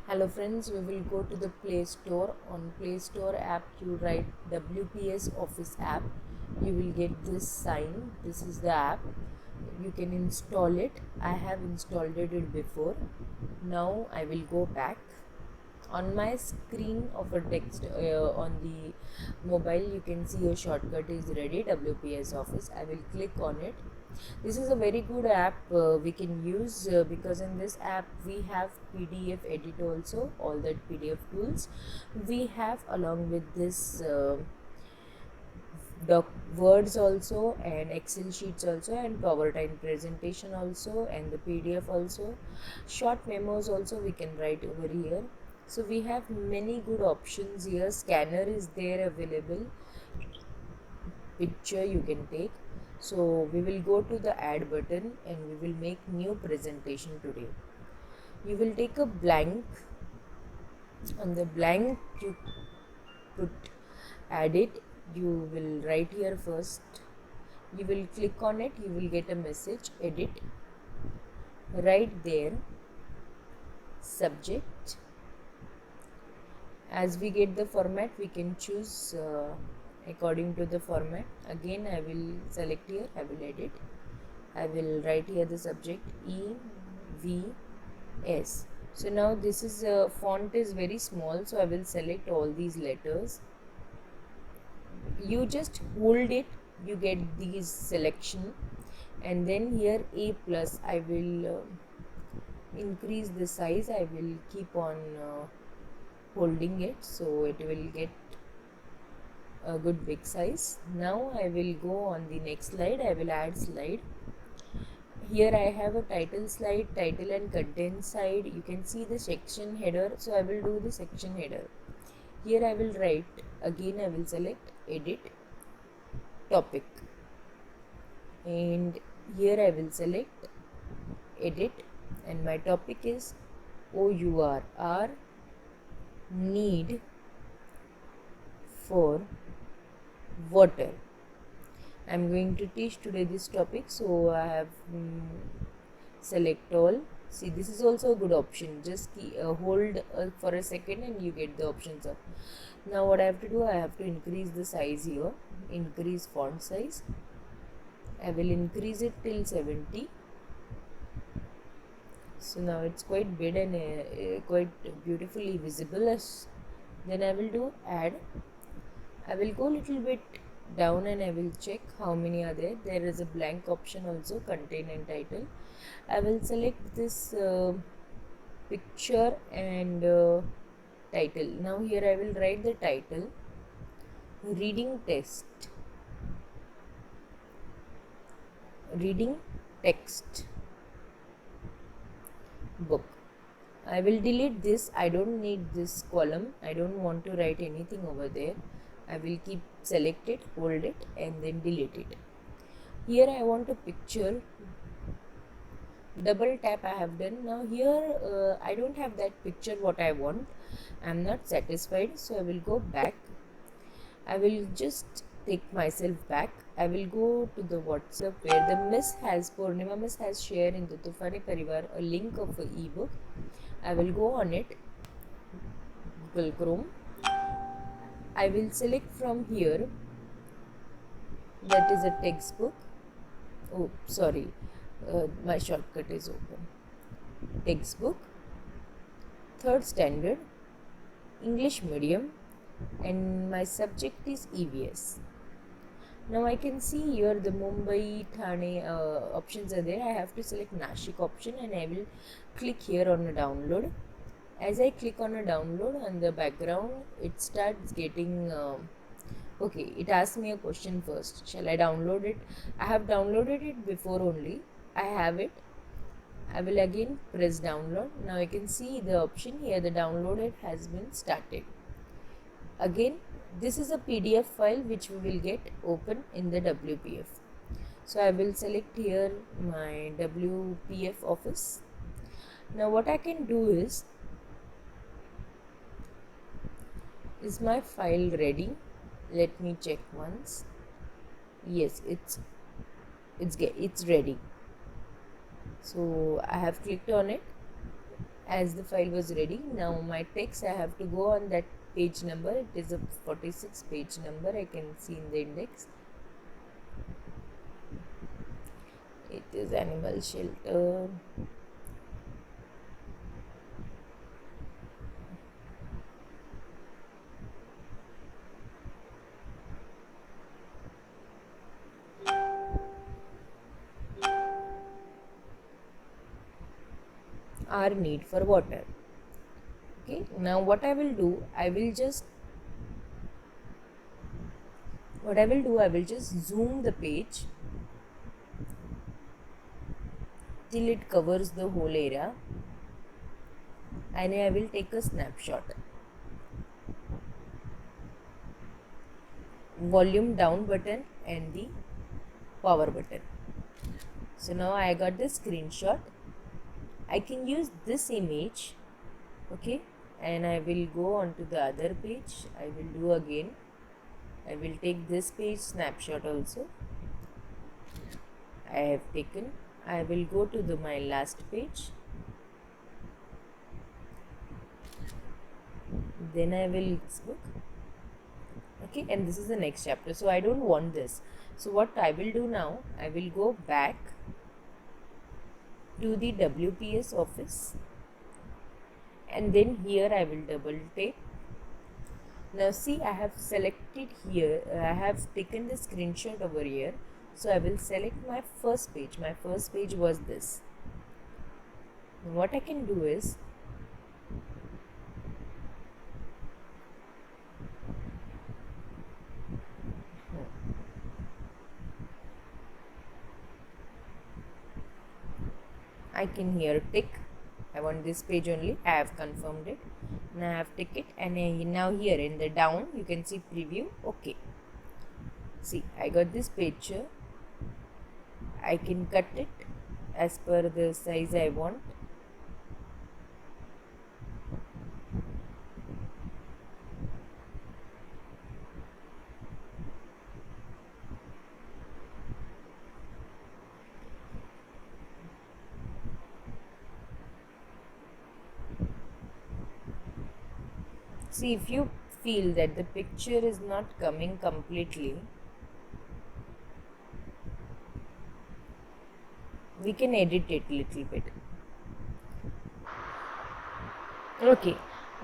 Hello friends, we will go to the Play Store. On Play Store app, you write WPS Office app. You will get this sign. This is the app. You can install it. I have installed it before. Now I will go back. On my screen of a text on the mobile, you can see a shortcut is ready, WPS Office. I will click on it. This is a very good app we can use because in this app we have PDF edit also, all that PDF tools we have along with this doc words also, and Excel sheets also, and PowerPoint presentation also, and the PDF also, short memos also we can write over here. So we have many good options here. Scanner is there available, picture you can take. So we will go to the add button and we will make new presentation today. You will take a blank. On the blank you put add it. You will write here first. You will click on it. You will get a message, edit. Right there subject. As we get the format, we can choose according to the format. Again I will select here. I will edit. I will write here the subject EVS. So now this is font is very small, so I will select all these letters. You just hold it, you get these selection, and then here A plus, I will increase the size. I will keep on holding it, so it will get a good big size. Now I will go on the next slide. I will add slide. Here I have a title slide, title and content side. You can see the section header, so I will do the section header. Here I will write, again I will select edit topic, and here I will select edit, and my topic is OUR, our need for water. I am going to teach today this topic, so I have select all. See, this is also a good option. Just hold for a second and you get the options up. Now what I have to do, I have to increase the size here, increase font size. I will increase it till 70. So now it's quite big and quite beautifully visible. Then I will do add. I will go little bit down and I will check how many are there. There is a blank option also, content and title. I will select this picture and title. Now here I will write the title, reading test, reading text book. I will delete this. I don't need this column. I don't want to write anything over there. I will keep select it, hold it, and then delete it. Here I want a picture. Double tap I have done. Now here I don't have that picture what I want. I am not satisfied, so I will go back. I will just take myself back. I will go to the WhatsApp where the Purnima Miss has shared in the Tufani Parivar a link of an ebook. I will go on it, Google Chrome. I will select from here, that is a textbook. Oh, sorry, my shortcut is open. Textbook, 3rd standard, English medium, and my subject is EVS. Now I can see here the Mumbai, Thane options are there. I have to select Nashik option and I will click here on a download. As I click on a download, on the background it starts getting okay, it asks me a question first. Shall I download it? I have downloaded it before only. I have it. I will again press download. Now you can see the option here, the downloaded has been started. Again, this is a PDF file which we will get open in the WPF. So I will select here my WPF office. Now what I can do is my file ready? Let me check once. Yes, it's ready. So I have clicked on it. as the file was ready. Now my text, I have to go on that page number. It is a 46 page number, I can see in the index. It is animal shelter. Our need for water. Okay, now what I will do, I will just zoom the page till it covers the whole area, and I will take a snapshot. Volume down button and the power button. So now I got the screenshot. I can use this image, okay, and I will go on to the other page. I will do again. I will take this page snapshot also. I have taken. I will go to my last page. Then I will book. Okay, and this is the next chapter. So I don't want this. So what I will do now, I will go back to the WPS office, and then here I will double tap. Now see, I have selected here, I have taken the screenshot over here. So I will select my first page. My first page was this. What I can do is, I can here tick. I want this page only. I have confirmed it. Now I have tick it, and now here in the down you can see preview. Okay. See, I got this page here. I can cut it as per the size I want. See, if you feel that the picture is not coming completely, we can edit it little bit. Okay,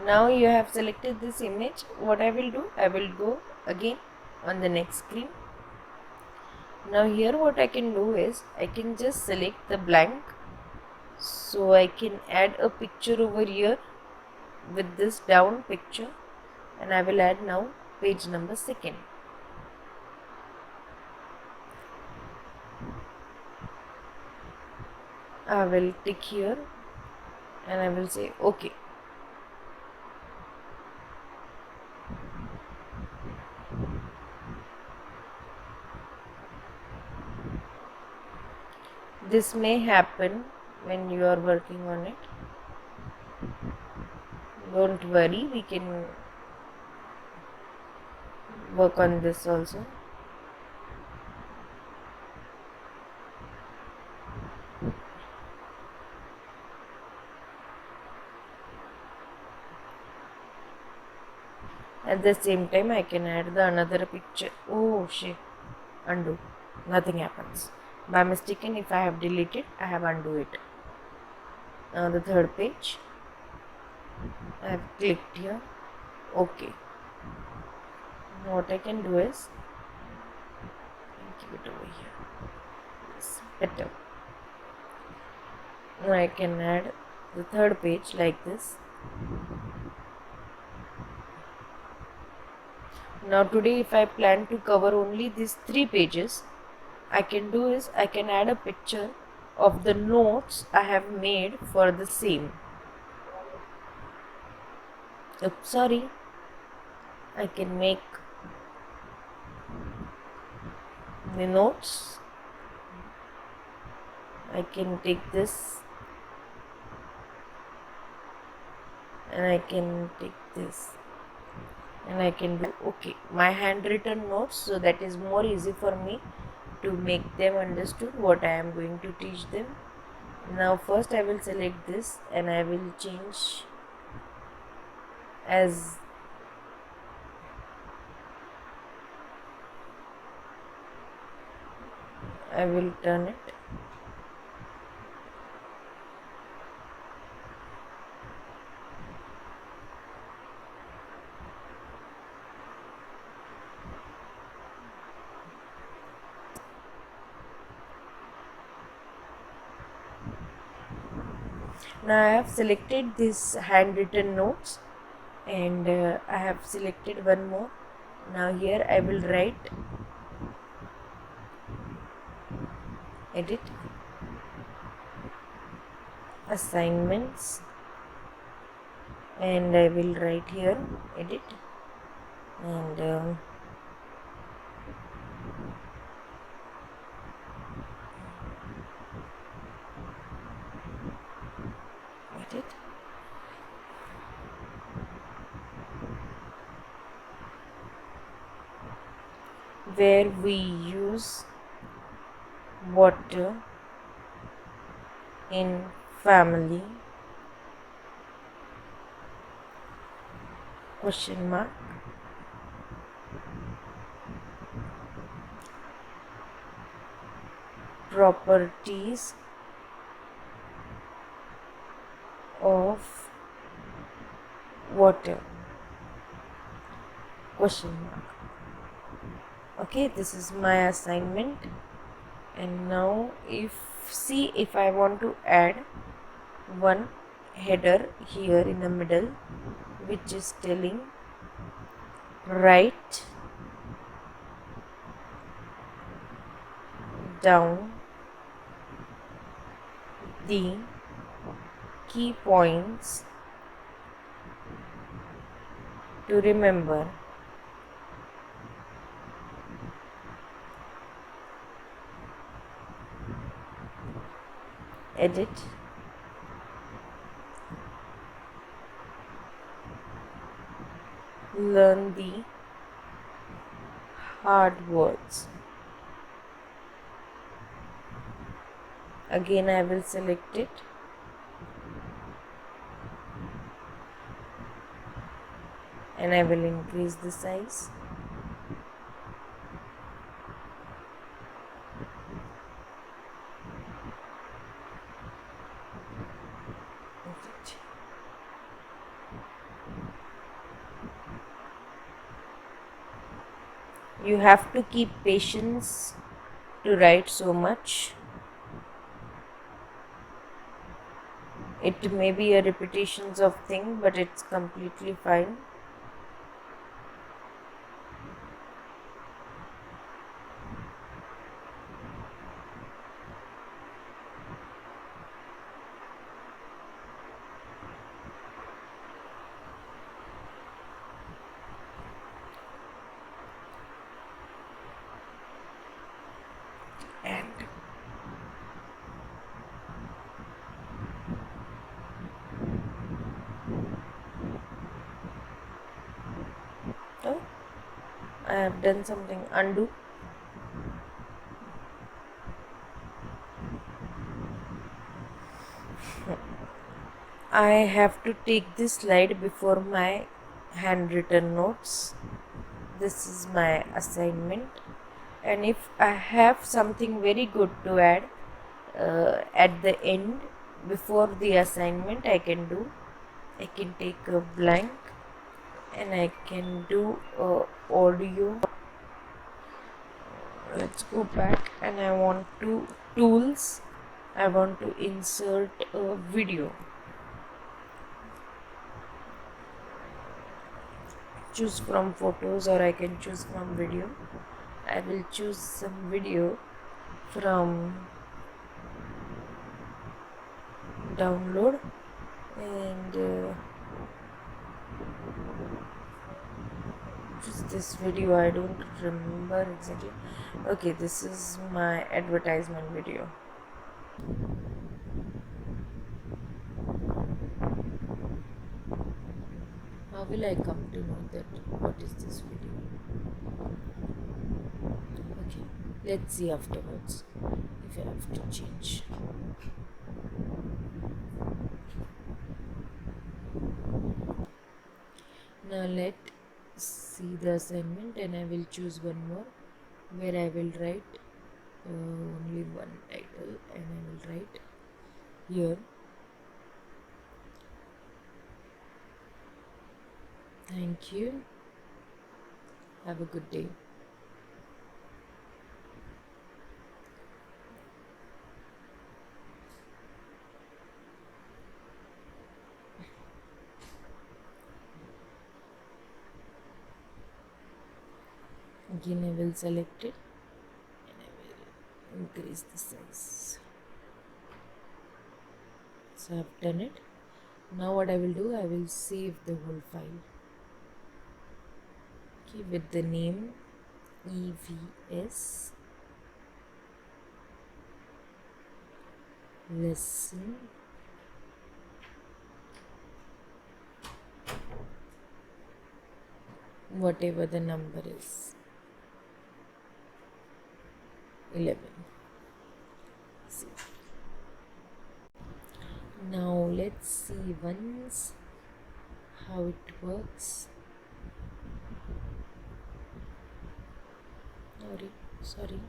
now you have selected this image. What I will do, I will go again on the next screen. Now here what I can do is, I can just select the blank, so I can add a picture over here with this down picture, and I will add now page number 2nd. I will tick here and I will say okay. This may happen when you are working on it. Don't worry, we can work on this also. At the same time, I can add the another picture. Oh shit, undo. Nothing happens. By mistake, if I have deleted, I have undo it. Now the third page, I have clicked here. Okay. Now what I can do is, keep it over here. It's better. Now I can add the third page like this. Now today, if I plan to cover only these 3 pages, I can do is, I can add a picture of the notes I have made for the same. Oops, sorry. I can make the notes. I can take this and I can take this, and I can do okay, my handwritten notes, so that is more easy for me to make them understood what I am going to teach them. Now first I will select this and I will change as I will turn it. Now I have selected this handwritten notes and I have selected one more. Now here I will write edit assignments and I will write here edit and edit where we use water in family question mark properties of water question mark. Okay, this is my assignment. And now if I want to add one header here in the middle which is telling write down the key points to remember. Edit learn the hard words. Again I will select it and I will increase the size. You have to keep patience to write so much. It may be a repetitions of thing, but it's completely fine. And oh, I have done something. Undo. I have to take this slide before my handwritten notes. This is my assignment, and if I have something very good to add at the end before the assignment, I can take a blank and I can do audio. Let's go back and I want to tools. I want to insert a video. Choose from photos or I can choose from video. I will choose some video from download and choose this video. I don't remember exactly. Okay, this is my advertisement video. How will I come to know that what is this video? Okay, let's see afterwards if I have to change. Now let's see the assignment, and I will choose one more where I will write only one title, and I will write here, thank you, have a good day. Again I will select it and I will increase the size. So I've done it. Now what I will do, I will save the whole file, okay, with the name EVS lesson whatever the number is, 11. See. Now let's see once how it works. Sorry.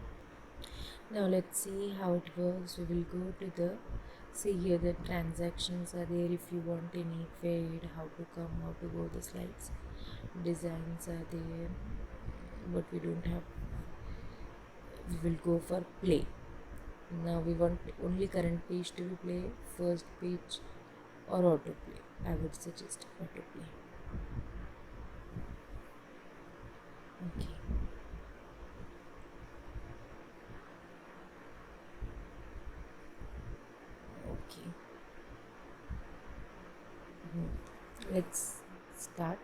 Now let's see how it works. We will go to the, see here the transactions are there. If you want any fade, how to come, how to go the slides, designs are there, but we don't have. We will go for play. Now we want only current page to be play, first page or autoplay. I would suggest autoplay. Okay. Okay. Let's start.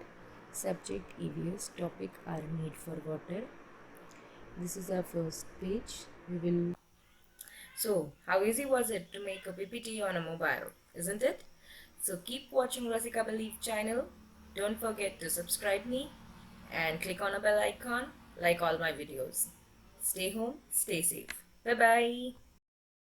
Subject EVS, topic our need for water. This is our first page. We will. So, how easy was it to make a PPT on a mobile, isn't it? So keep watching Rasika Believe channel. Don't forget to subscribe me and click on a bell icon like all my videos. Stay home, stay safe. Bye bye.